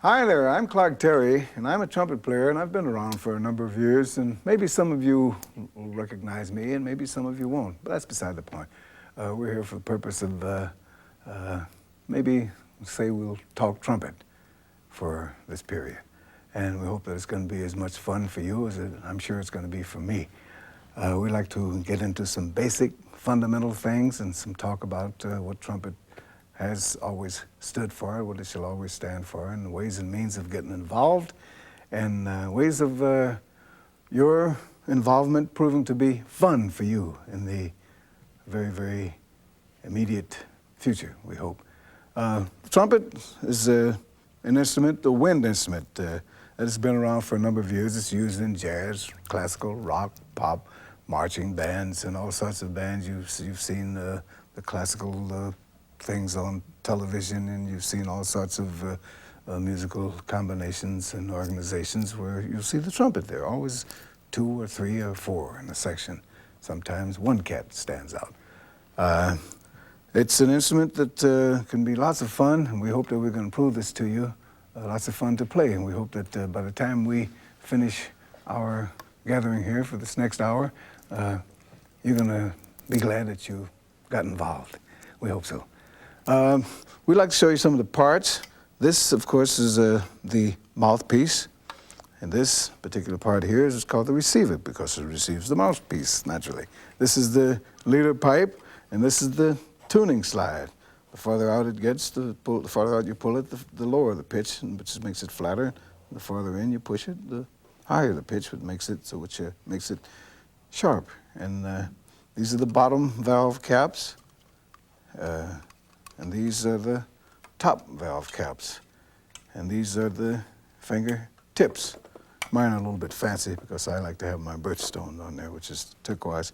Hi there, I'm Clark Terry, and I'm a trumpet player, and I've been around for a number of years, and maybe some of you will recognize me, and maybe some of you won't, but that's beside the point. We're here for the purpose of maybe say we'll talk trumpet for this period, and we hope that it's going to be as much fun for you as I'm sure it's going to be for me. We like to get into some basic fundamental things and some talk about what trumpet has always stood for, what it shall always stand for, and ways and means of getting involved, and ways of your involvement proving to be fun for you in the very, very immediate future, we hope. Trumpet is an instrument, a wind instrument, that has been around for a number of years. It's used in jazz, classical, rock, pop, marching bands, and all sorts of bands. You've seen the classical things on television, and you've seen all sorts of musical combinations and organizations where you'll see the trumpet there, always 2 or 3 or 4 in a section. Sometimes one cat stands out. It's an instrument that can be lots of fun, and we hope that we're going to prove this to you. Lots of fun to play, and we hope that by the time we finish our gathering here for this next hour, you're going to be glad that you got involved. We hope so. We'd like to show you some of the parts. This, of course, is the mouthpiece, and this particular part here is called the receiver because it receives the mouthpiece, naturally. This is the leader pipe, and this is the tuning slide. The farther out it gets, the farther out you pull it, the lower the pitch, which makes it flatter. The farther in you push it, the higher the pitch, which makes it makes it sharp. And these are the bottom valve caps. And these are the top valve caps. And these are the finger tips. Mine are a little bit fancy because I like to have my birchstone on there, which is turquoise.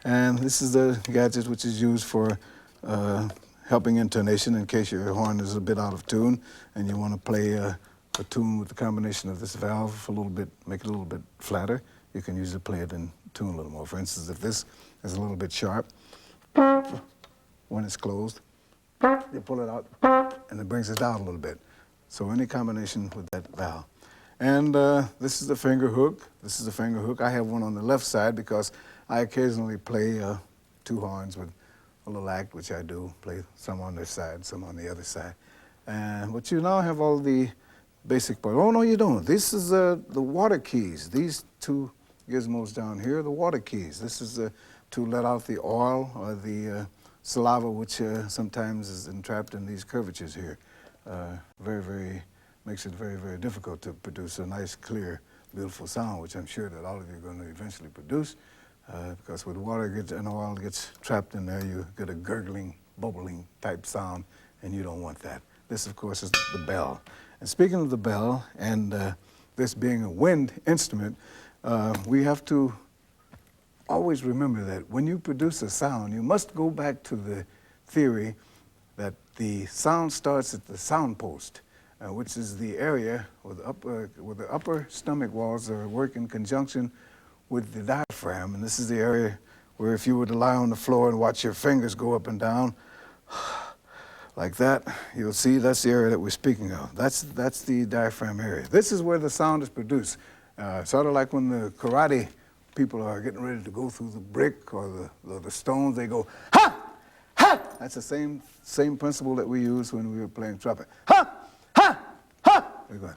And this is the gadget which is used for helping intonation in case your horn is a bit out of tune and you want to play a tune with the combination of this valve a little bit, make it a little bit flatter. You can use it to play it in tune a little more. For instance, if this is a little bit sharp, when it's closed, you pull it out, and it brings it down a little bit. So any combination with that valve. And this is the finger hook. This is the finger hook. I have one on the left side because I occasionally play 2 horns with a little act, which I do, play some on this side, some on the other side. But you now have all the basic parts. Oh, no, you don't. This is the water keys. These 2 gizmos down here are the water keys. This is to let out the oil or the saliva, which sometimes is entrapped in these curvatures here. Makes it very, very difficult to produce a nice, clear, beautiful sound, which I'm sure that all of you are going to eventually produce, because when water and oil gets trapped in there, you get a gurgling, bubbling type sound, and you don't want that. This, of course, is the bell. And speaking of the bell, and this being a wind instrument, we have to always remember that when you produce a sound, you must go back to the theory that the sound starts at the sound post, which is the area where the upper stomach walls work in conjunction with the diaphragm. And this is the area where if you were to lie on the floor and watch your fingers go up and down, like that, you'll see that's the area that we're speaking of. That's the diaphragm area. This is where the sound is produced. Sort of like when the karate people are getting ready to go through the brick or the stones, they go, ha, ha! That's the same principle that we use when we were playing trumpet. Ha, ha, ha! We're going.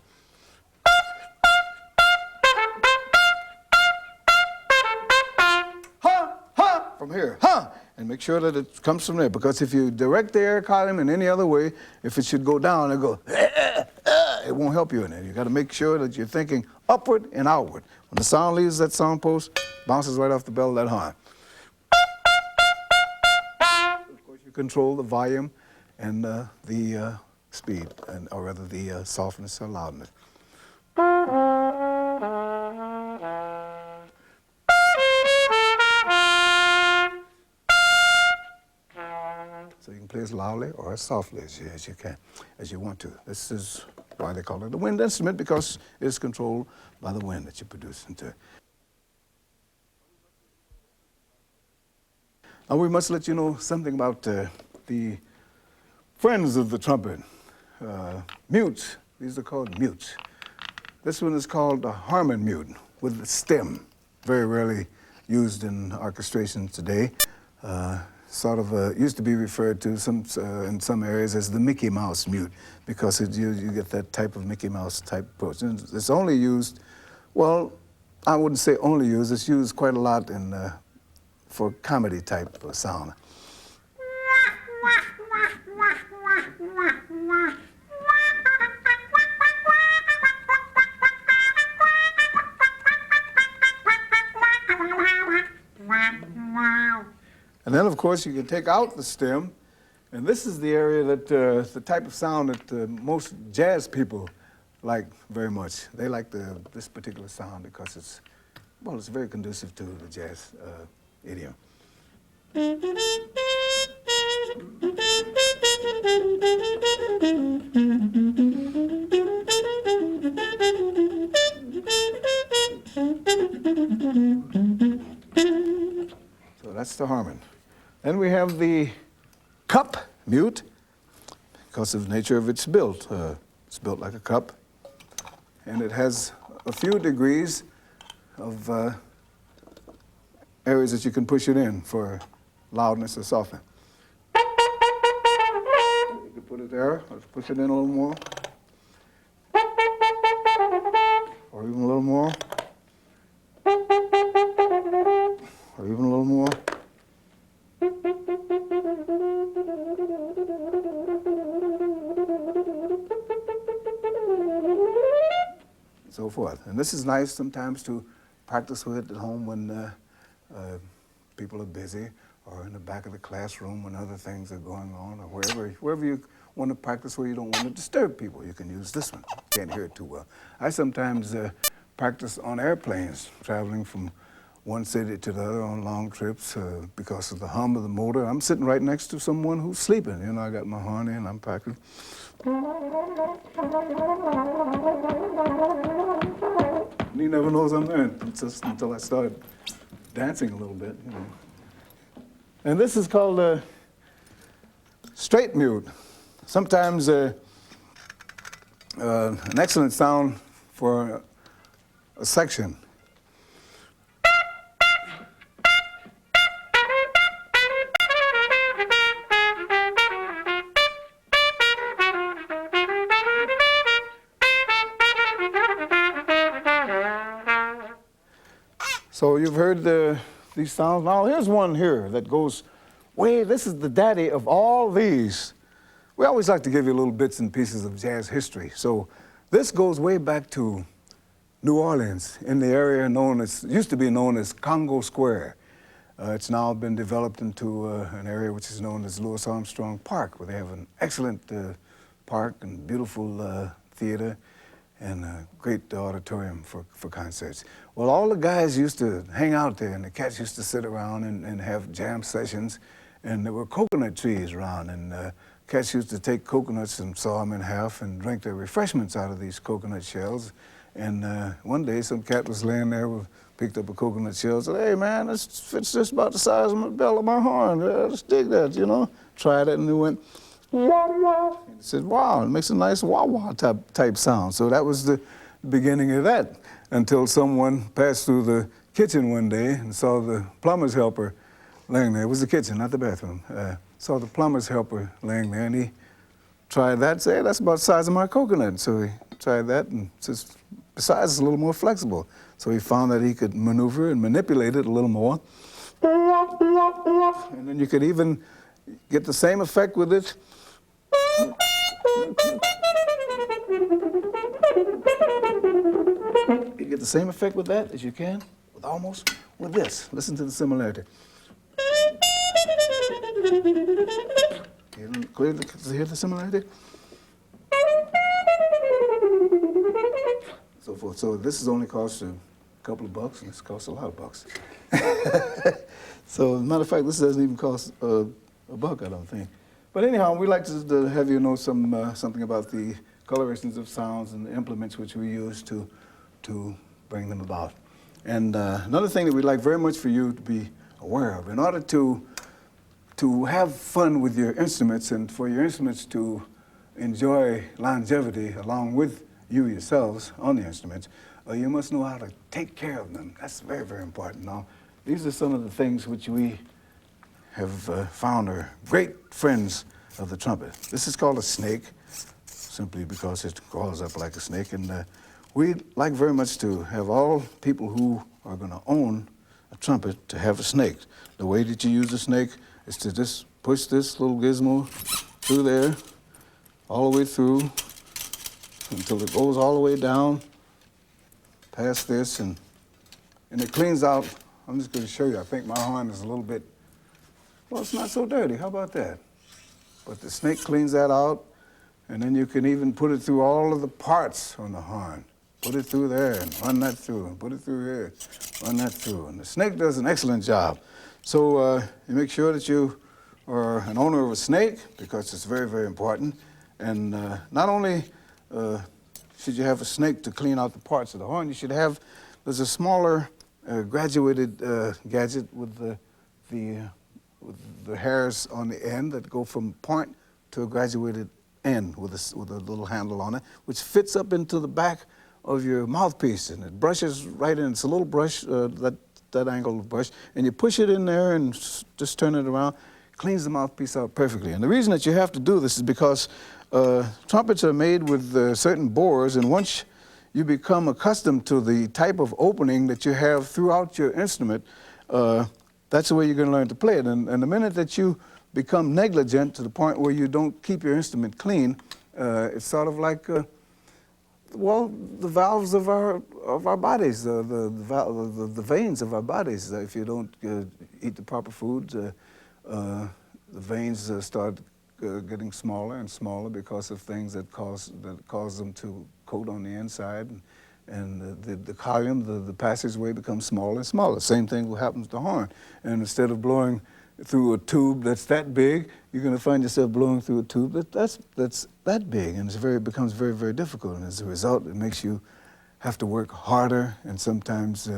Ha, ha! From here, ha! And make sure that it comes from there, because if you direct the air column in any other way, if it should go down, it'll go, it won't help you in it. You got to make sure that you're thinking upward and outward. When the sound leaves that sound post, bounces right off the bell of that horn. Of course, you control the volume and the speed, or rather the softness or loudness. So you can play as loudly or as softly as you can, as you want to. This is why they call it a wind instrument, because it's controlled by the wind that you produce into it. Now we must let you know something about the friends of the trumpet, mutes These are called mutes. This one is called a Harmon mute with the stem, very rarely used in orchestration today. Used to be referred to in some areas as the Mickey Mouse mute because you get that type of Mickey Mouse type approach. And it's only used, well, I wouldn't say only used, it's used quite a lot for comedy type of sound. And then, of course, you can take out the stem, and this is the area that the type of sound that most jazz people like very much. They like this particular sound because it's very conducive to the jazz idiom. So that's the Harmon. Then we have the cup mute because of the nature of its built. It's built like a cup, and it has a few degrees of areas that you can push it in for loudness or softness. You can put it there, or push it in a little more, or even a little more, or even a little more. So forth. And this is nice sometimes to practice with at home when people are busy, or in the back of the classroom when other things are going on, or wherever you want to practice where you don't want to disturb people. You can use this one. Can't hear it too well. I sometimes practice on airplanes, traveling from one city to the other on long trips because of the hum of the motor. I'm sitting right next to someone who's sleeping. You know, I got my horn in, I'm practicing. And he never knows I'm there just until I start dancing a little bit, you know. And this is called a straight mute. Sometimes an excellent sound for a section. So you've heard these sounds. Now here's one here that goes way, this is the daddy of all these. We always like to give you little bits and pieces of jazz history. So this goes way back to New Orleans in the area used to be known as Congo Square. It's now been developed into an area which is known as Louis Armstrong Park, where they have an excellent park and beautiful theater and a great auditorium for concerts. Well, all the guys used to hang out there, and the cats used to sit around and have jam sessions, and there were coconut trees around, and cats used to take coconuts and saw them in half and drink their refreshments out of these coconut shells. And one day, some cat was laying there, picked up a coconut shell, said, "Hey, man, this fits just about the size of the bell of my horn. Let's dig that, you know." Tried it, and it went, wah, wah. He said, "Wow, it makes a nice wah-wah type sound." So that was the beginning of that, until someone passed through the kitchen one day and saw the plumber's helper laying there. It was the kitchen, not the bathroom. Saw the plumber's helper laying there, and he tried that and said, "Hey, that's about the size of my coconut." So he tried that, and says, besides, it's a little more flexible. So he found that he could maneuver and manipulate it a little more. And then you could even get the same effect with it. You get the same effect with that as you can with this. Listen to the similarity. Clearly hear the similarity? So forth. So this is only cost a couple of bucks, and this costs a lot of bucks. So as a matter of fact, this doesn't even cost a buck, I don't think. But anyhow, we like to have you know something about the colorations of sounds and the implements which we use to bring them about. And another thing that we'd like very much for you to be aware of, in order to have fun with your instruments and for your instruments to enjoy longevity along with you yourselves on the instruments, you must know how to take care of them. That's very, very important. Now, these are some of the things which we have found are great friends of the trumpet. This is called a snake, simply because it crawls up like a snake. And we'd like very much to have all people who are going to own a trumpet to have a snake. The way that you use the snake is to just push this little gizmo through there, all the way through, until it goes all the way down, past this, and it cleans out. I'm just going to show you. I think my horn is a little bit, well, it's not so dirty. How about that? But the snake cleans that out, and then you can even put it through all of the parts on the horn. Put it through there and run that through, and put it through here, run that through. And the snake does an excellent job. So you make sure that you are an owner of a snake, because it's very, very important. And not only should you have a snake to clean out the parts of the horn, you should have, there's a smaller graduated gadget with the hairs on the end that go from point to a graduated end with a little handle on it, which fits up into the back of your mouthpiece, and it brushes right in. It's a little brush, that angled brush, and you push it in there and just turn it around. Cleans the mouthpiece out perfectly. And the reason that you have to do this is because trumpets are made with certain bores, and once you become accustomed to the type of opening that you have throughout your instrument, that's the way you're going to learn to play it. And the minute that you become negligent to the point where you don't keep your instrument clean, it's sort of like, well, the valves of our bodies, the veins of our bodies. If you don't eat the proper foods, the veins start getting smaller and smaller because of things that cause them to coat on the inside, and the column, the passageway becomes smaller and smaller. Same thing will happen to the horn. And instead of blowing through a tube that's that big, you're going to find yourself blowing through a tube that's that big, and it becomes very, very difficult. And as a result, it makes you have to work harder, and sometimes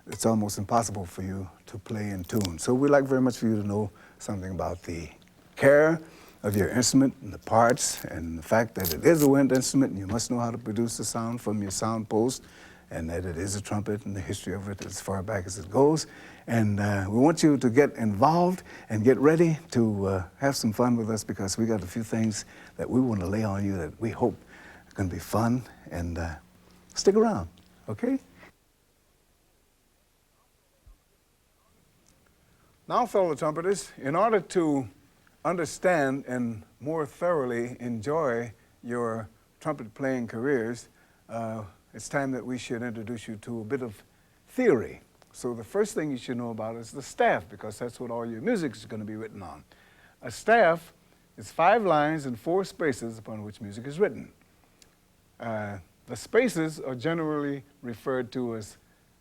it's almost impossible for you to play in tune. So we'd like very much for you to know something about the care of your instrument and the parts, and the fact that it is a wind instrument, and you must know how to produce the sound from your sound post, and that it is a trumpet, and the history of it as far back as it goes. And we want you to get involved and get ready to have some fun with us, because we got a few things that we want to lay on you that we hope are going to be fun, and stick around, okay? Now, fellow trumpeters, in order to understand and more thoroughly enjoy your trumpet playing careers, it's time that we should introduce you to a bit of theory. So the first thing you should know about is the staff, because that's what all your music is going to be written on. A staff is 5 lines and 4 spaces upon which music is written. The spaces are generally referred to as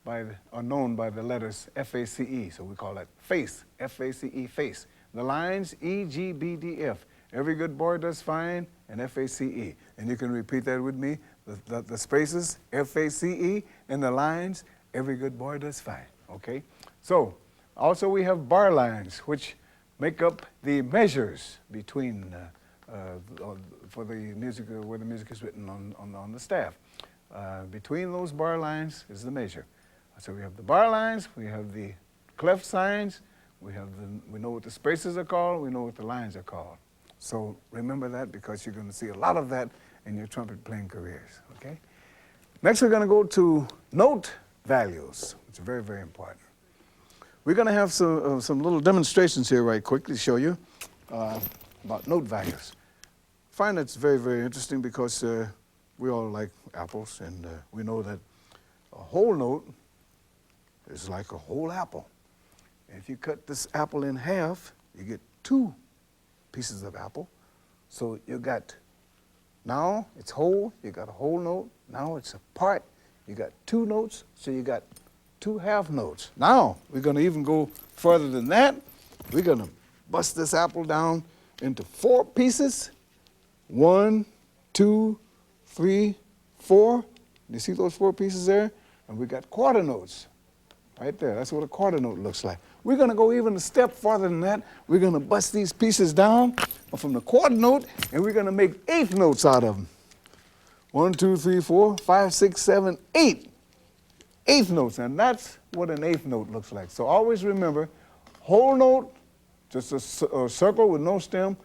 are known by the letters F-A-C-E, so we call that face, F-A-C-E, face. The lines E, G, B, D, F. Every good boy does fine, and F-A-C-E. And you can repeat that with me. The spaces, F-A-C-E, and the lines, every good boy does fine, okay? So, also we have bar lines, which make up the measures between, for the music, where the music is written on the staff. Between those bar lines is the measure. So we have the bar lines, we have the clef signs, we know what the spaces are called, we know what the lines are called. So remember that, because you're going to see a lot of that in your trumpet playing careers, okay? Next we're going to go to note values, which are very, very important. We're going to have some little demonstrations here right quick to show you about note values. I find that's very, very interesting, because we all like apples, and we know that a whole note is like a whole apple. And if you cut this apple in half, you get 2 pieces of apple. So you got, now it's whole, you got a whole note. Now it's a part, you got 2 notes, so you got 2 half notes. Now we're going to even go further than that. We're going to bust this apple down into 4 pieces. 1, 2, 3, 4. You see those 4 pieces there? And we got quarter notes right there. That's what a quarter note looks like. We're going to go even a step farther than that. We're going to bust these pieces down from the quarter note, and we're going to make eighth notes out of them. 1, 2, 3, 4, 5, 6, 7, 8. Eighth notes, and that's what an eighth note looks like. So always remember, whole note, just a circle with no stem.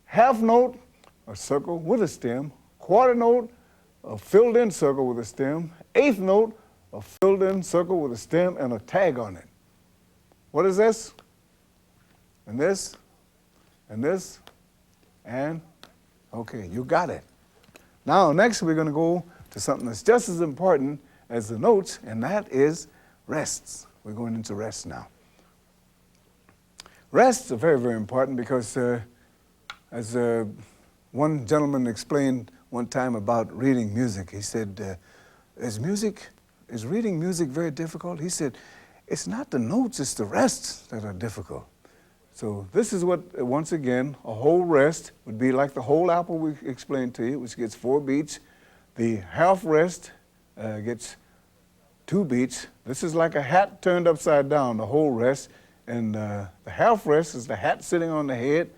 Half note, a circle with a stem. Quarter note, a filled-in circle with a stem. Eighth note, a filled-in circle with a stem and a tag on it. What is this? And this? And this? And, okay, you got it. Now, next we're going to go to something that's just as important as the notes, and that is rests. We're going into rests now. Rests are very, very important because as one gentleman explained one time about reading music, he said, is reading music very difficult? He said, it's not the notes, it's the rests that are difficult. So this is what, once again, a whole rest would be like the whole apple we explained to you, which gets 4 beats. The half rest gets 2 beats. This is like a hat turned upside down, the whole rest. And the half rest is the hat sitting on the head.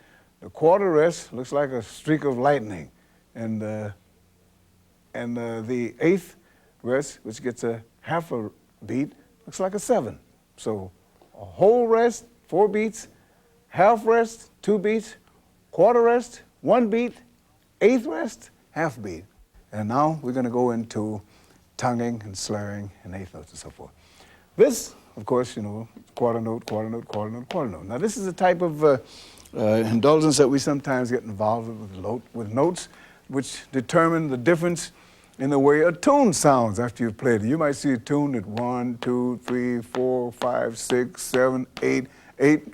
The quarter rest looks like a streak of lightning. And the eighth rest, which gets a half a beat, looks like a 7. So a whole rest, 4 beats. Half rest, 2 beats. Quarter rest, 1 beat. Eighth rest, half beat. And now we're going to go into tonguing and slurring and eighth notes and so forth. This, of course, you know, quarter note, quarter note, quarter note, quarter note. Now this is a type of indulgence that we sometimes get involved with notes, which determine the difference in the way a tune sounds after you've played it. You might see a tune at 1, 2, 3, 4, 5, 6, 7, 8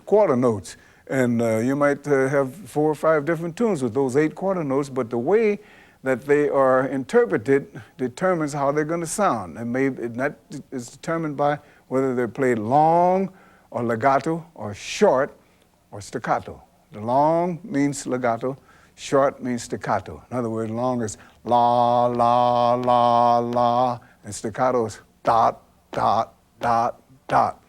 quarter notes. And you might have 4 or 5 different tunes with those 8 quarter notes, but the way that they are interpreted determines how they're going to sound. And that is determined by whether they're played long or legato or short or staccato. The long means legato, short means staccato. In other words, long is la, la, la, la, and staccato is dot, dot, dot, dot.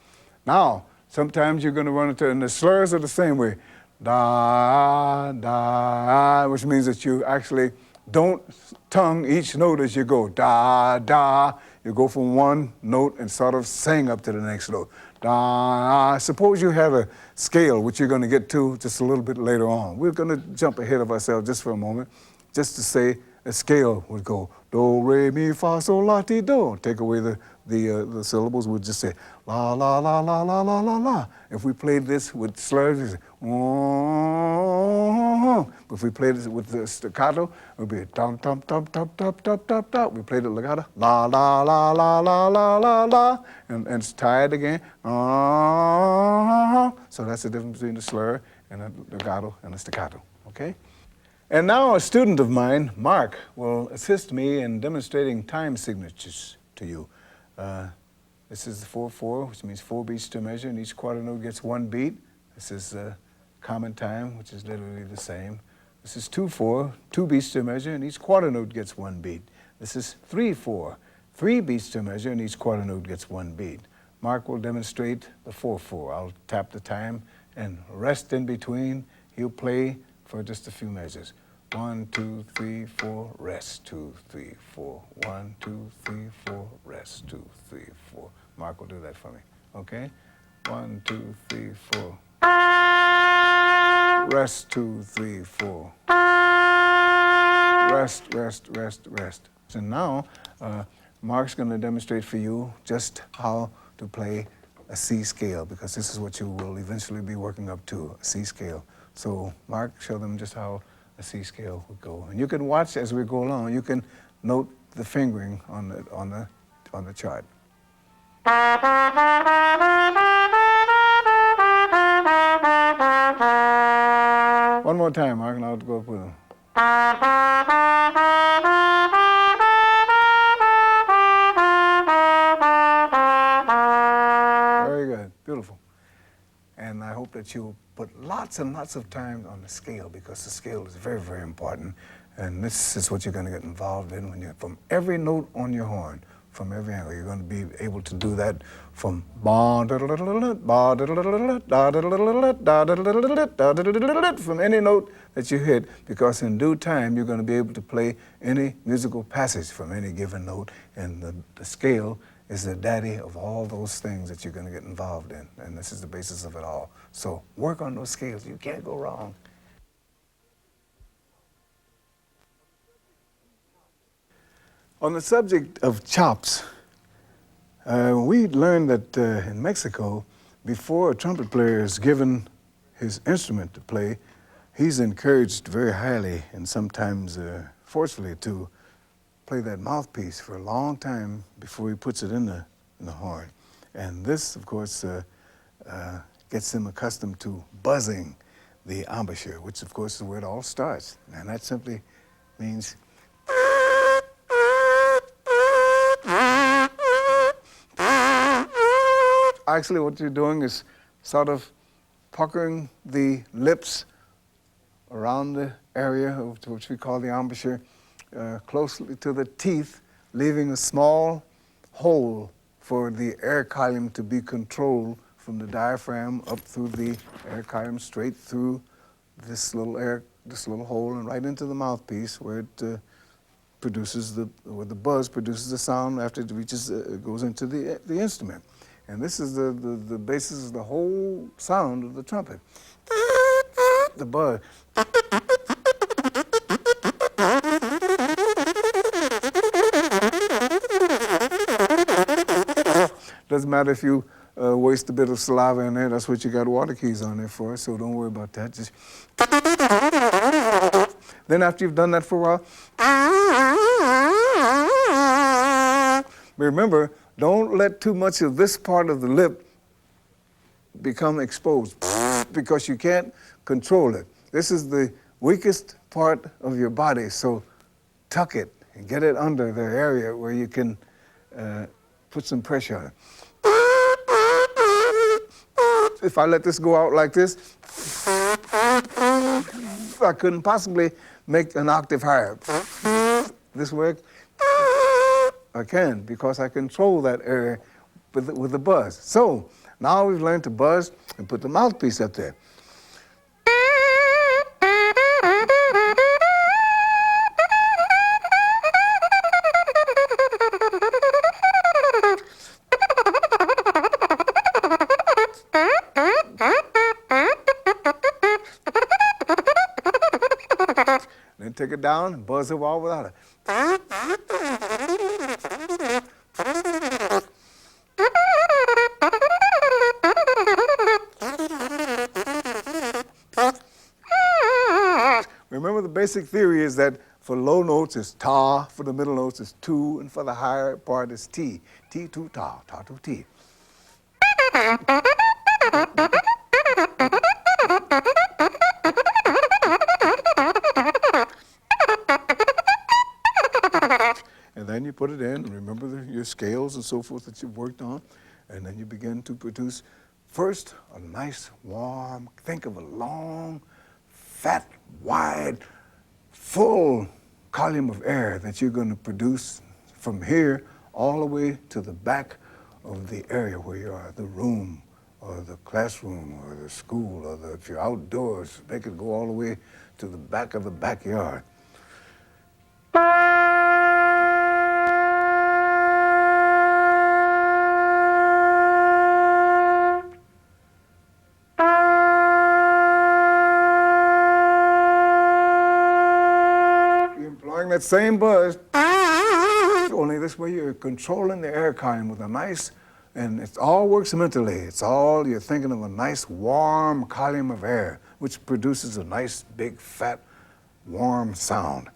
Now, sometimes you're going to run into, and the slurs are the same way, da, da, which means that you actually don't tongue each note as you go. Da, da. You go from one note and sort of sing up to the next note. Da. Suppose you have a scale, which you're going to get to just a little bit later on. We're going to jump ahead of ourselves just for a moment, just to say a scale would go do, re, mi, fa, sol, la, ti, do. Take away the syllables, we'd just say la, la, la, la, la, la, la, la. If we played this with slurs, we'd say oh. If we played it with the staccato, it would be dum, dum, dum, dum, dum, dum, dum, dum. We played it legato, la, la, la, la, la, la, la, la, and it's tied again. So that's the difference between the slur and the legato and the staccato, okay? And now a student of mine, Marc, will assist me in demonstrating time signatures to you. This is the 4/4, which means 4 beats to measure, and each quarter note gets 1 beat. This is common time, which is literally the same. This is 2/4, 2 beats to measure, and each quarter note gets 1 beat. This is 3/4, 3 beats to measure, and each quarter note gets 1 beat. Marc will demonstrate the 4/4. I'll tap the time and rest in between. He'll play for just a few measures. 1, 2, 3, 4, rest. 2, 3, 4. 1, 2, 3, 4, rest. 2, 3, 4. Marc will do that for me. Okay? 1, 2, 3, 4. Rest. 2, 3, 4. Rest, rest, rest, rest. So now, Marc's going to demonstrate for you just how to play a C scale, because this is what you will eventually be working up to, a C scale. So Marc, show them just how a C scale would go. And you can watch as we go along. You can note the fingering on the chart. One more time, Marc, and I'll go up with them. Very good, beautiful. And I hope that you'll put lots and lots of time on the scale, because the scale is very, very important. And this is what you're going to get involved in when you're from every note on your horn. from every angle. You're going to be able to do that from from any note that you hit, because in due time you're going to be able to play any musical passage from any given note, and the scale is the daddy of all those things that you're going to get involved in, and this is the basis of it all. So work on those scales. You can't go wrong. On the subject of chops, we learned that in Mexico, before a trumpet player is given his instrument to play, he's encouraged very highly and sometimes forcefully to play that mouthpiece for a long time before he puts it in the horn. And this, of course, gets him accustomed to buzzing the embouchure, which, of course, is where it all starts. And that simply means actually what you're doing is sort of puckering the lips around the area of which we call the embouchure, closely to the teeth, leaving a small hole for the air column to be controlled from the diaphragm up through the air column, straight through this little hole and right into the mouthpiece, where it where the buzz produces the sound after it reaches, goes into the instrument. And this is the basis of the whole sound of the trumpet. The buzz. Doesn't matter if you waste a bit of saliva in there. That's what you got water keys on there for, so don't worry about that. Just then after you've done that for a while, remember, don't let too much of this part of the lip become exposed, because you can't control it. This is the weakest part of your body, so tuck it and get it under the area where you can put some pressure on it. If I let this go out like this, I couldn't possibly make an octave higher. This work, I can, because I control that area with the buzz. So now we've learned to buzz and put the mouthpiece up there. Then take it down and buzz it all without it. Remember, the basic theory is that for low notes it's ta, for the middle notes it's tu, and for the higher part it's ti. Ti tu ta, ta tu ti. And then you put it in, and remember your scales and so forth that you've worked on, and then you begin to produce first a nice warm, think of a long, fat, wide, full column of air that you're going to produce from here all the way to the back of the area where you are, the room or the classroom or the school, or if you're outdoors, make it go all the way to the back of the backyard. That same buzz, only this way you're controlling the air column with a nice, and it all works mentally. It's all, you're thinking of a nice warm column of air, which produces a nice big fat warm sound.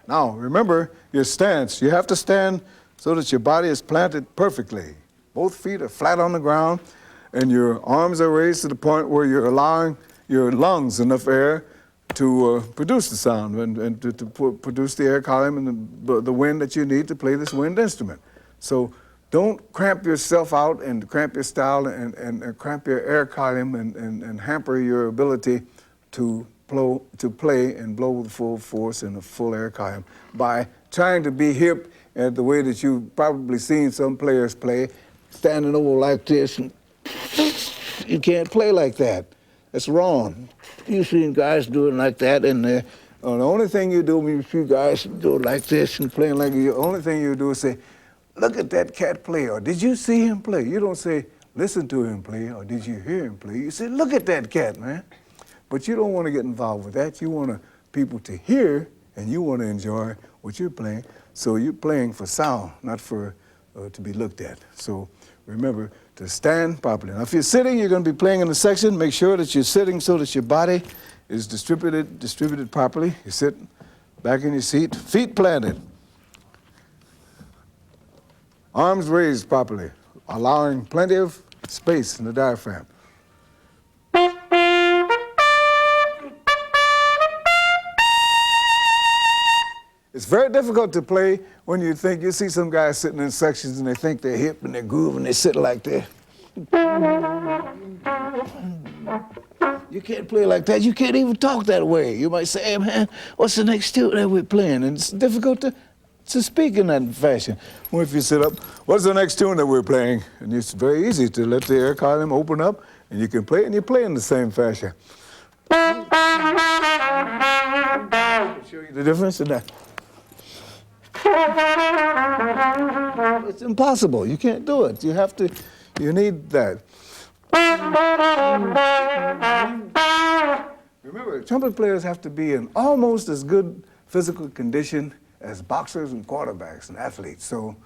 Now, remember your stance. You have to stand so that your body is planted perfectly. Both feet are flat on the ground, and your arms are raised to the point where you're allowing your lungs enough air to produce the sound and to produce the air column and the wind that you need to play this wind instrument. So Don't cramp yourself out and cramp your style and cramp your air column and hamper your ability to play and blow with full force and a full air column by trying to be hip at the way that you've probably seen some players play, standing over like this. And you can't play like that. That's wrong. You've seen guys do it like that, and the only thing you do when you see guys do it like this and playing like the only thing you do is say, look at that cat play, or did you see him play? You don't say, listen to him play, or did you hear him play? You say, look at that cat, man. But you don't want to get involved with that. You want people to hear, and you want to enjoy what you're playing. So you're playing for sound, not for to be looked at. So remember to stand properly. Now, if you're sitting, you're going to be playing in a section. Make sure that you're sitting so that your body is distributed properly. You sit back in your seat, feet planted. Arms raised properly, allowing plenty of space in the diaphragm. It's very difficult to play when you see some guys sitting in sections and they think they're hip and they're grooving, they sit like that. You can't play like that. You can't even talk that way. You might say, hey man, what's the next tune that we're playing? And it's difficult to speak in that fashion. Well, if you sit up, what's the next tune that we're playing? And it's very easy to let the air column open up and you can play it and you play in the same fashion. I'll show you the difference in that. It's impossible. You can't do it. You need that. Remember, trumpet players have to be in almost as good physical condition as boxers and quarterbacks and athletes. So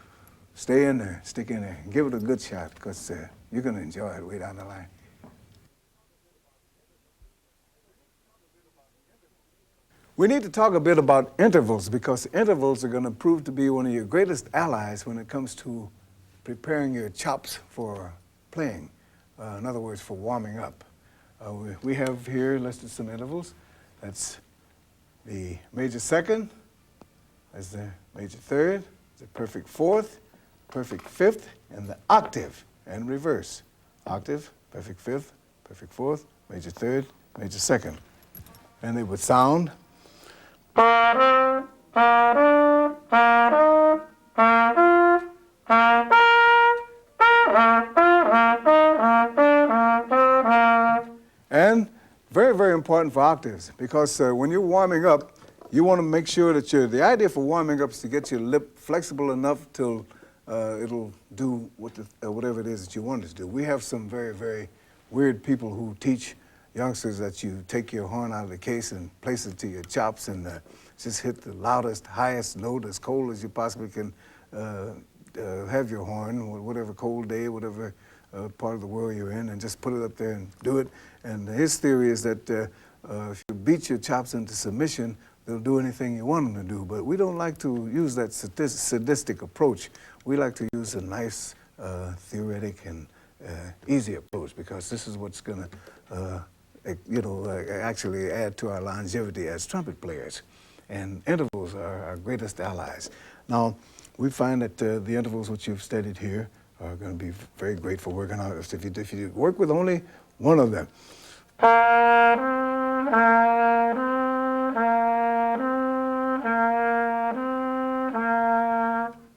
stay in there, stick in there, and give it a good shot because you're going to enjoy it way down the line. We need to talk a bit about intervals because intervals are going to prove to be one of your greatest allies when it comes to preparing your chops for playing. In other words, for warming up. We have here listed some intervals. That's the major second, that's the major third, the perfect fourth, perfect fifth, and the octave and reverse. Octave, perfect fifth, perfect fourth, major third, major second. And they would sound. And very, very important for octaves because when you're warming up, you want to make sure that the idea for warming up is to get your lip flexible enough till it'll do whatever it is that you want it to do. We have some very, very weird people who teach youngsters that you take your horn out of the case and place it to your chops and just hit the loudest, highest note as cold as you possibly can have your horn, whatever cold day, whatever part of the world you're in, and just put it up there and do it. And his theory is that if you beat your chops into submission, they'll do anything you want them to do. But we don't like to use that sadistic approach. We like to use a nice, theoretic, and easy approach because this is what's going to actually add to our longevity as trumpet players. And intervals are our greatest allies. Now, we find that the intervals which you've studied here are going to be very great for working out. If you work with only one of them.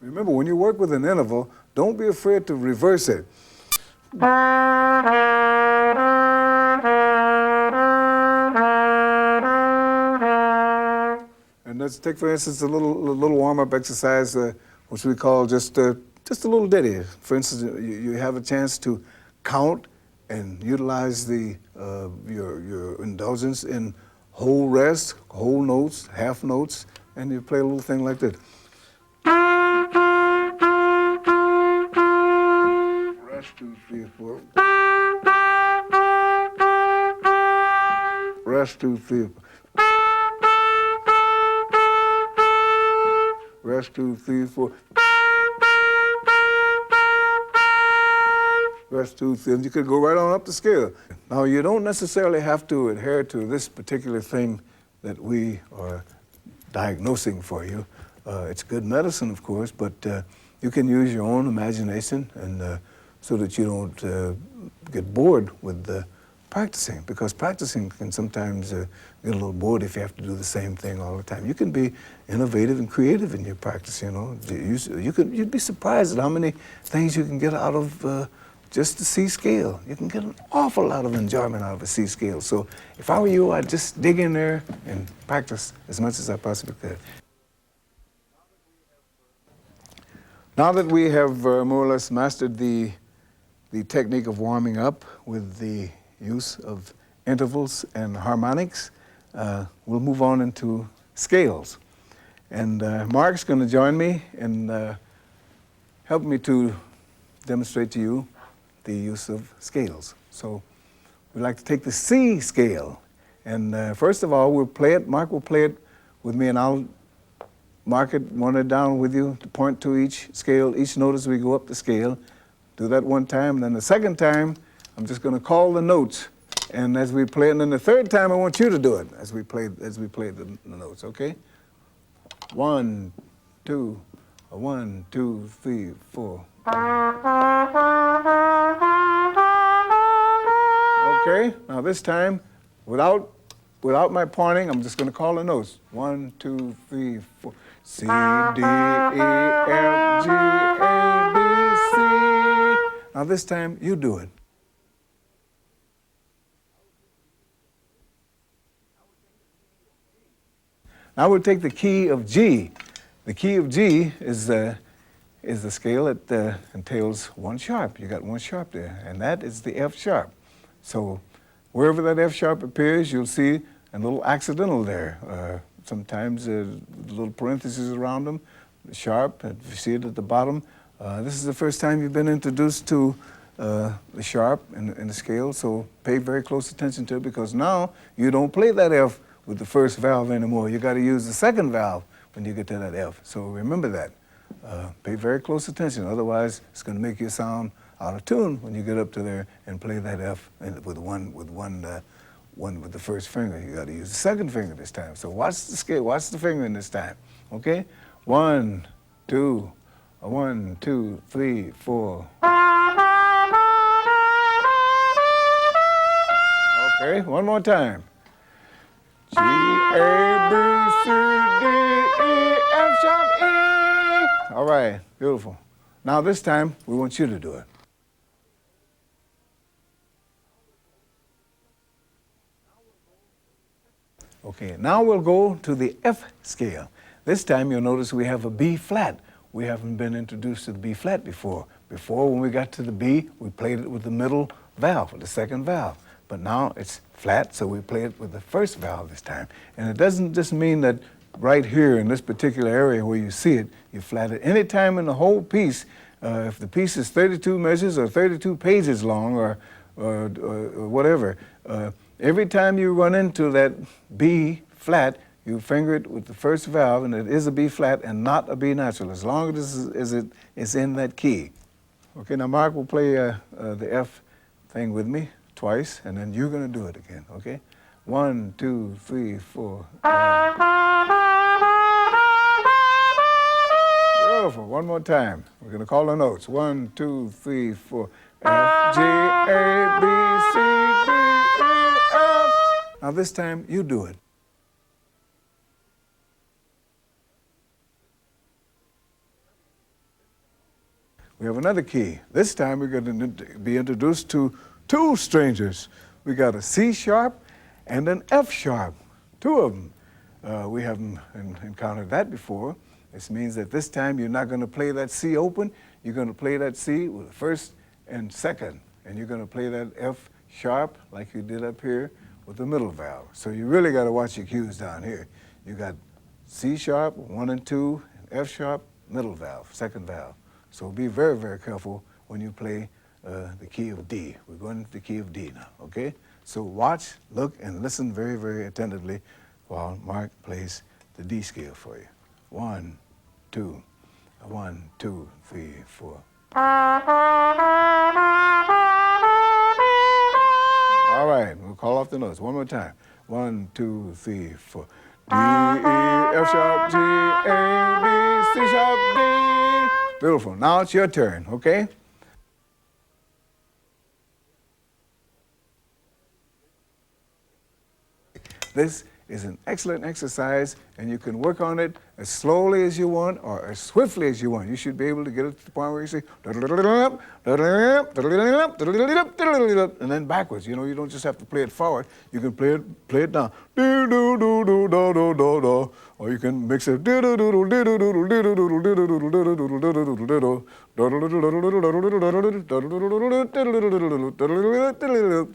Remember, when you work with an interval, don't be afraid to reverse it. And let's take, for instance, a little warm-up exercise, which we call just a little ditty. For instance, you have a chance to count and utilize your indulgence in whole rest, whole notes, half notes, and you play a little thing like that. Rest, 2, 3, 4. Rest, 2, 3. Rest, 2, 3, 4. Rest, 2, 3. And you could go right on up the scale. Now, you don't necessarily have to adhere to this particular thing that we are diagnosing for you. It's good medicine, of course, but you can use your own imagination, and so that you don't get bored with practicing, because practicing can sometimes get a little bored if you have to do the same thing all the time. You can be innovative and creative in your practice, you know. You'd be surprised at how many things you can get out of just the C scale. You can get an awful lot of enjoyment out of a C scale. So if I were you, I'd just dig in there and practice as much as I possibly could. Now that we have more or less mastered the technique of warming up with the use of intervals and harmonics, we'll move on into scales. And Marc's going to join me and help me to demonstrate to you the use of scales. So we'd like to take the C scale. And first of all, we'll play it. Marc will play it with me, and I'll mark it, one it down with you to point to each scale, each note as we go up the scale. Do that one time, and then the second time, I'm just going to call the notes, and as we play it, and then the third time, I want you to do it as we play the notes. Okay? 1, 2, 1, 2, 3, 4. Okay. Now this time, without my pointing, I'm just going to call the notes. 1, 2, 3, 4. C, D, E, F, G, A, B, C. Now this time, you do it. Now we'll take the key of G. The key of G is the scale that entails one sharp. You got one sharp there, and that is the F sharp. So wherever that F sharp appears, you'll see a little accidental there. Sometimes little parentheses around them, sharp, if you see it at the bottom. This is the first time you've been introduced to the sharp in the scale, so pay very close attention to it, because now you don't play that F with the first valve anymore. You got to use the second valve when you get to that F. So remember that. Pay very close attention, otherwise it's going to make you sound out of tune when you get up to there and play that F with the first finger. You got to use the second finger this time. So watch the scale, watch the fingering this time. Okay? 1, 2, 1, 2, 3, 4. Okay, one more time. G, A, B, C, D, E, F sharp, E. All right, beautiful. Now this time, we want you to do it. Okay, now we'll go to the F scale. This time you'll notice we have a B flat. We haven't been introduced to the B flat before. Before, when we got to the B, we played it with the middle valve, or the second valve. But now it's flat, so we play it with the first valve this time. And it doesn't just mean that right here in this particular area where you see it, you flat it. Any time in the whole piece, if the piece is 32 measures or 32 pages long or whatever, every time you run into that B flat, you finger it with the first valve, and it is a B flat and not a B natural, as long as it is in that key. Okay, now Marc will play the F thing with me twice, and then you're going to do it again, okay? 1, 2, 3, 4. Beautiful. One more time. We're going to call the notes. 1, 2, 3, 4. F, G, A, B, C, D, E, F. Now this time, you do it. We have another key. This time, we're going to be introduced to two strangers. We got a C sharp and an F sharp, two of them. We haven't encountered that before. This means that this time you're not going to play that C open. You're going to play that C with the first and second, and you're going to play that F sharp like you did up here with the middle valve. So you really got to watch your cues down here. You got C sharp, 1 and 2, and F sharp, middle valve, second valve. So be very, very careful when you play the key of D. We're going into the key of D now, okay? So watch, look, and listen very, very attentively while Marc plays the D scale for you. 1, 2, 1, 2, 3, 4. All right, we'll call off the notes one more time. 1, 2, 3, 4. D, E, F sharp, G, A, B, C sharp, D. Beautiful. Now it's your turn, okay? This is an excellent exercise, and you can work on it as slowly as you want or as swiftly as you want. You should be able to get it to the point where you say, and then backwards. You know, you don't just have to play it forward. You can play it down. Or you can mix it.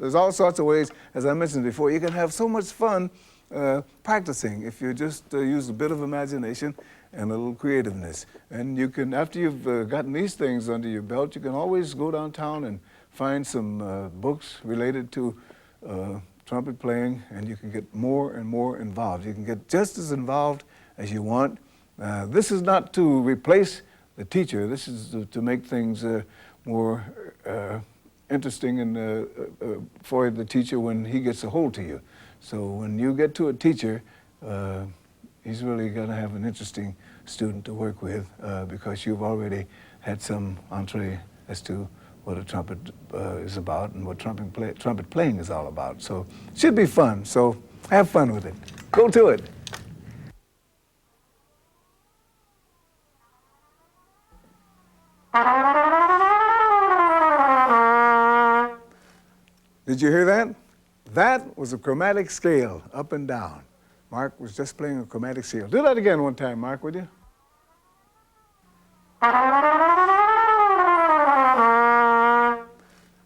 There's all sorts of ways, as I mentioned before. You can have so much fun practicing if you just use a bit of imagination and a little creativeness. And you can, after you've gotten these things under your belt, you can always go downtown and find some books related to trumpet playing, and you can get more and more involved. You can get just as involved as you want. This is not to replace the teacher. This is to make things more interesting and for the teacher when he gets a hold to you. So when you get to a teacher, he's really going to have an interesting student to work with because you've already had some entree as to what a trumpet is about and what trumpet playing is all about. So it should be fun. So have fun with it. Go to it. Did you hear that? That was a chromatic scale, up and down. Mark was just playing a chromatic scale. Do that again one time, Mark, would you?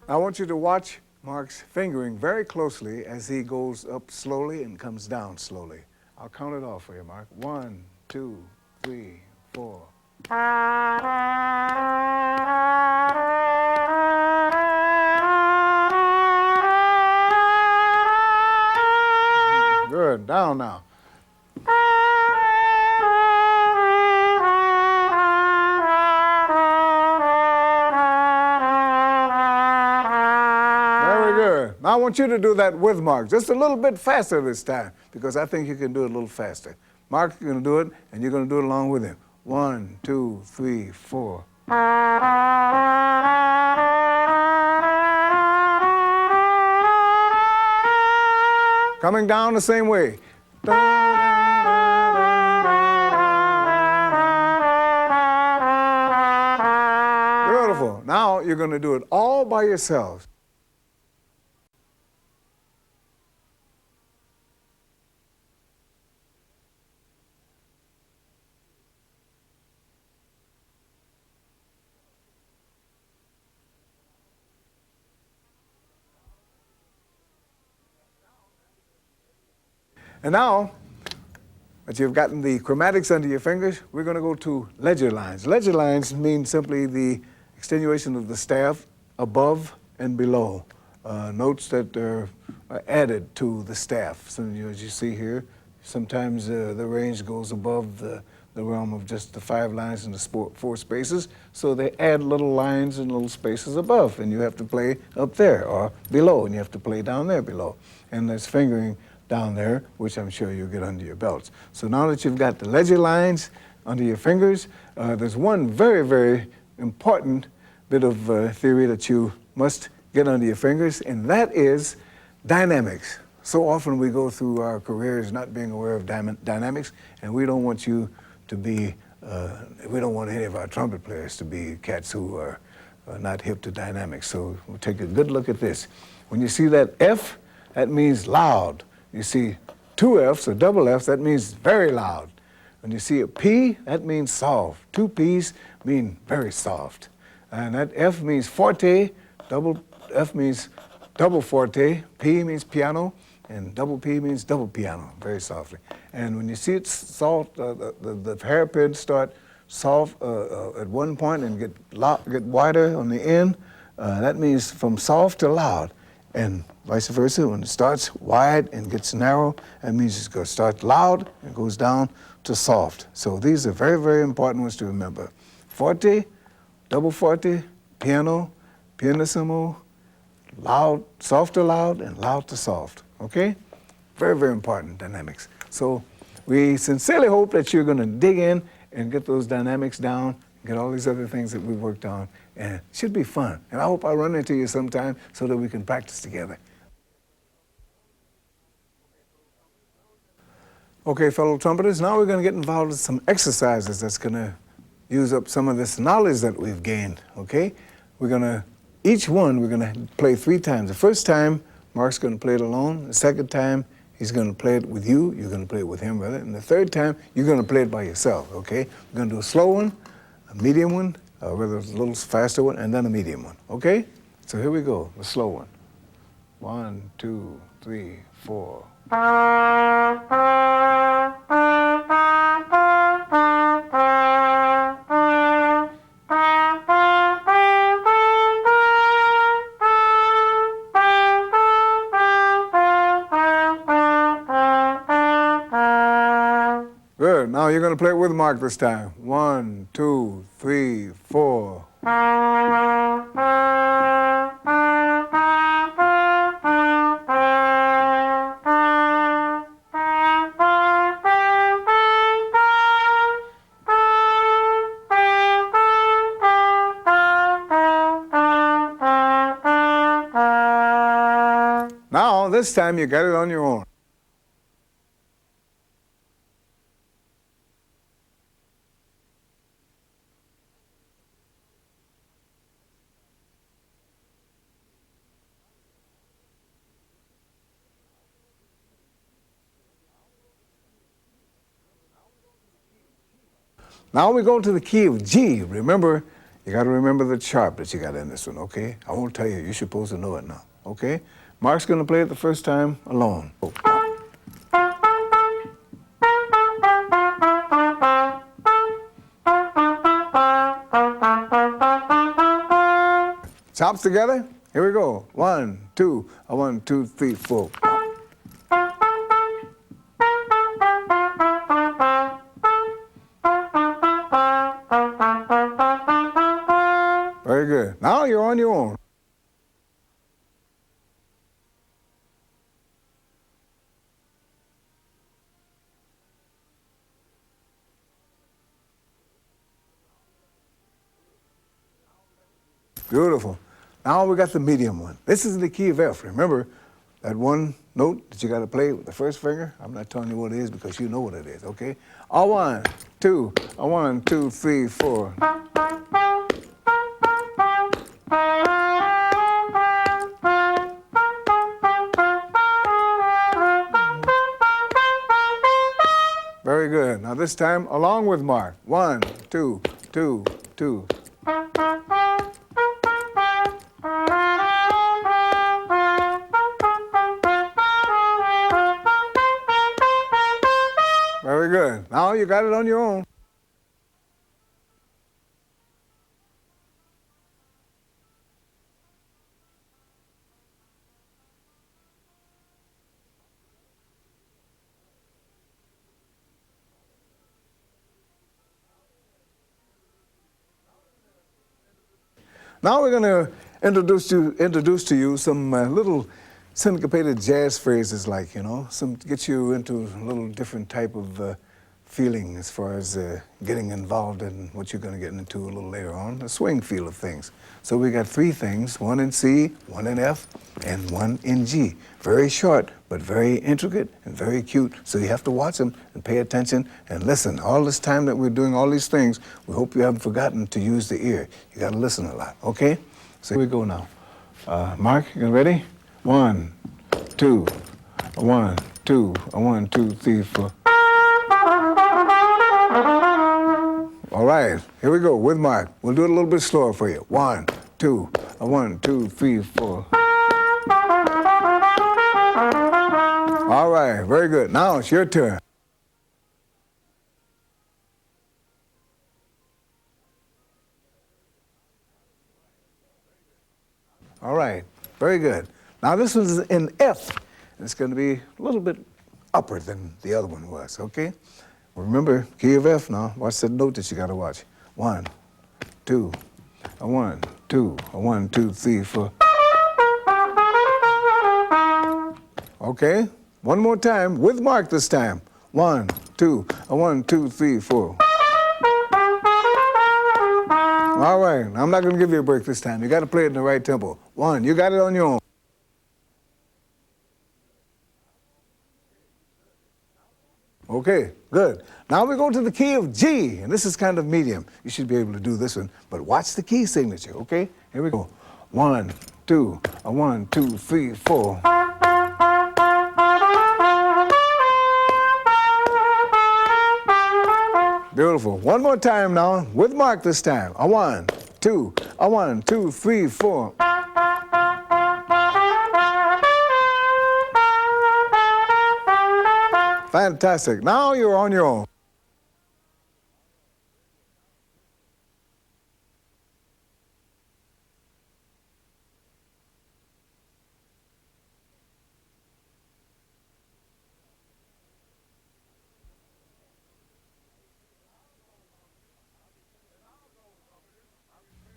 I want you to watch Mark's fingering very closely as he goes up slowly and comes down slowly. I'll count it off for you, Mark. 1, 2, 3, 4. Good. Down now. Now I want you to do that with Mark, just a little bit faster this time, because I think you can do it a little faster. Mark, you're going to do it, and you're going to do it along with him. 1, 2, 3, 4. Coming down the same way. Beautiful. Now you're going to do it all by yourselves. And now that you've gotten the chromatics under your fingers, we're going to go to ledger lines. Ledger lines mean simply the extenuation of the staff above and below. Notes that are added to the staff. So as you see here, sometimes the range goes above the realm of just the 5 lines and the 4 spaces. So they add little lines and little spaces above, and you have to play up there, or below, and you have to play down there below. And there's fingering down there, which I'm sure you'll get under your belts. So now that you've got the ledger lines under your fingers, there's one very, very important bit of theory that you must get under your fingers, and that is dynamics. So often we go through our careers not being aware of dynamics, and we don't want you to be, we don't want any of our trumpet players to be cats who are not hip to dynamics. So we'll take a good look at this. When you see that F, that means loud. You see 2 Fs or double Fs, that means very loud. When you see a P, that means soft. 2 Ps mean very soft. And that F means forte, double F means double forte, P means piano, and double P means double piano, very softly. And when you see it soft, the hairpins start soft at one point and get wider on the end, that means from soft to loud. And vice versa, when it starts wide and gets narrow, that means it's going to start loud and goes down to soft. So these are very, very important ones to remember. Forte, double forte, piano, pianissimo, loud, soft to loud, and loud to soft, okay? Very, very important dynamics. So we sincerely hope that you're going to dig in and get those dynamics down, get all these other things that we worked on, and it should be fun. And I hope I run into you sometime so that we can practice together. Okay, fellow trumpeters, now we're going to get involved with some exercises that's going to use up some of this knowledge that we've gained, okay? Each one we're going to play 3 times. The first time, Marc's going to play it alone. The second time, he's going to play it with you. You're going to play it with him, rather. And the third time, you're going to play it by yourself, okay? We're going to do a slow one, a medium one, rather a little faster one, and then a medium one, okay? So here we go, the slow one. 1, 2, 3, 4. Good. Now you're going to play it with Marc this time. 1, 2, 3, 4. Now, this time you got it on your own. Now we go to the key of G. Remember, you got to remember the sharp that you got in this one, okay? I won't tell you. You're supposed to know it now, okay? Marc's going to play it the first time alone. Chops together. Here we go. 1, 2, 1, 2, 3, 4. Very good. Now you're on your own. Beautiful. Now we got the medium one. This is the key of F. Remember that one note that you got to play with the first finger? I'm not telling you what it is because you know what it is, okay? A 1, 2, a 1, 2, 3, 4. Very good. Now this time, along with Marc. 1, 2, 2, 2. Very good. Now you got it on your own. Now we're going to introduce to you some little syncopated jazz phrases, like, some get you into a little different type of feeling as far as getting involved in what you're going to get into a little later on, the swing feel of things. So we got 3 things, 1 in C, 1 in F, and 1 in G. Very short, but very intricate and very cute. So you have to watch them and pay attention and listen. All this time that we're doing all these things, we hope you haven't forgotten to use the ear. You got to listen a lot, okay? So here we go now. Marc, you ready? 1, 2, 1, 2, 1, 2, 3, 4. All right, here we go with Marc. We'll do it a little bit slower for you. 1, 2, 1, 2, 3, 4. All right, very good. Now it's your turn. All right, very good. Now this one's in F. It's going to be a little bit upper than the other one was, okay? Remember, key of F now. Watch that note that you got to watch. 1, 2, 1, 2, 1, 2, 3, 4. Okay, one more time with Marc this time. 1, 2, 1, 2, 3, 4. All right, I'm not going to give you a break this time. You got to play it in the right tempo. One, you got it on your own. Okay, good. Now we go to the key of G, and this is kind of medium. You should be able to do this one, but watch the key signature, okay? Here we go. 1, 2, 1, 2, 3, 4. Beautiful. One more time now, with Marc this time. 1, 2, 1, 2, 3, 4. Fantastic. Now you're on your own.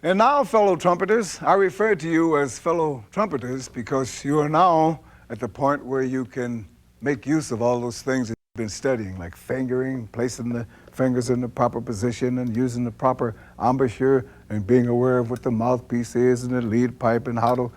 And now, fellow trumpeters, I refer to you as fellow trumpeters because you are now at the point where you can make use of all those things that you've been studying, like fingering, placing the fingers in the proper position and using the proper embouchure and being aware of what the mouthpiece is and the lead pipe and how to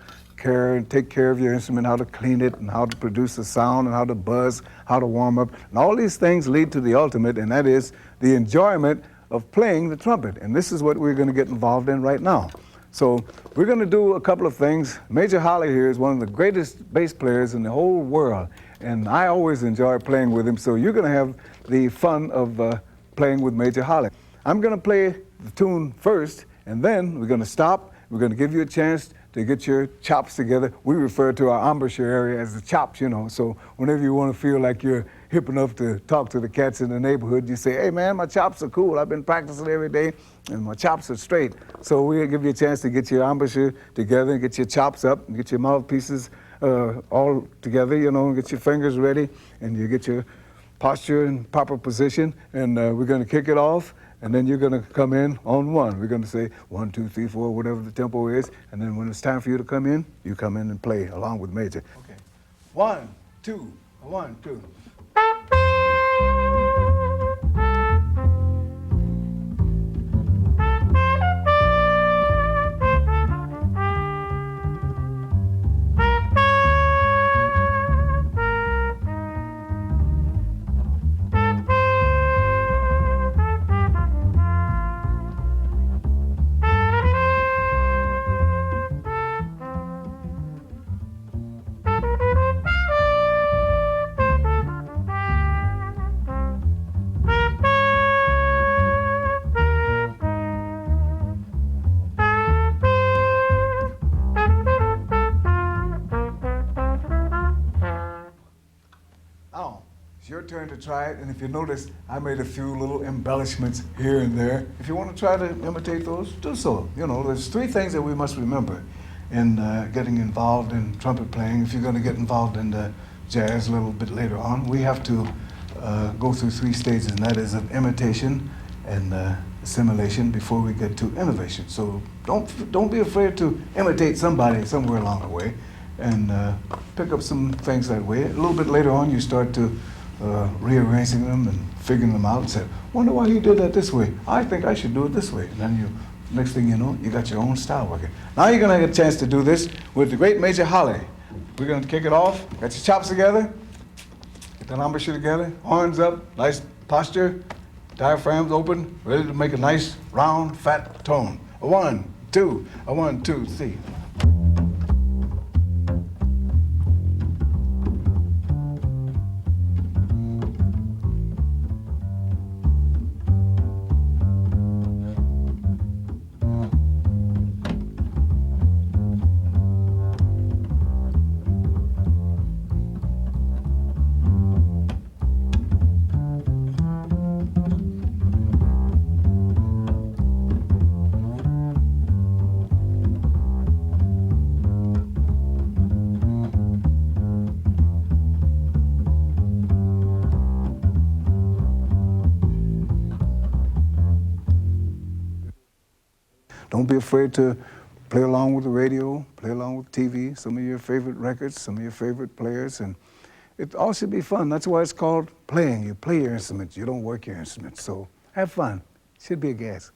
take care of your instrument, how to clean it and how to produce a sound and how to buzz, how to warm up. And all these things lead to the ultimate, and that is the enjoyment of playing the trumpet. And this is what we're going to get involved in right now. So we're going to do a couple of things. Major Holly here is one of the greatest bass players in the whole world, and I always enjoy playing with him, so you're going to have the fun of playing with Major Holly. I'm going to play the tune first, and then we're going to stop. We're going to give you a chance to get your chops together. We refer to our embouchure area as the chops, you know, so whenever you want to feel like you're hip enough to talk to the cats in the neighborhood, you say, hey man, my chops are cool. I've been practicing every day and my chops are straight. So we'll give you a chance to get your embouchure together and get your chops up and get your mouthpieces all together, you know, and get your fingers ready and you get your posture in proper position, and we're going to kick it off, and then you're going to come in on one. We're going to say 1, 2, 3, 4, whatever the tempo is, and then when it's time for you to come in, you come in and play along with Major. Okay. 1, 2, 1, 2. Now, it's your turn to try it, and if you notice, I made a few little embellishments here and there. If you want to try to imitate those, do so. You know, there's 3 things that we must remember in getting involved in trumpet playing. If you're going to get involved in the jazz a little bit later on, we have to go through 3 stages, and that is of imitation and assimilation before we get to innovation. So don't be afraid to imitate somebody somewhere along the way, and pick up some things that way. A little bit later on, you start to rearranging them and figuring them out and say, wonder why you did that this way. I think I should do it this way. And then next thing you know, you got your own style working. Now you're gonna get a chance to do this with the great Major Holly. We're gonna kick it off, got your chops together, get the embouchure together, horns up, nice posture, diaphragms open, ready to make a nice, round, fat tone. 1, 2, 1, 2, 3. Don't be afraid to play along with the radio, play along with TV, some of your favorite records, some of your favorite players, and it all should be fun. That's why it's called playing. You play your instruments, you don't work your instruments, so have fun. Should be a gas.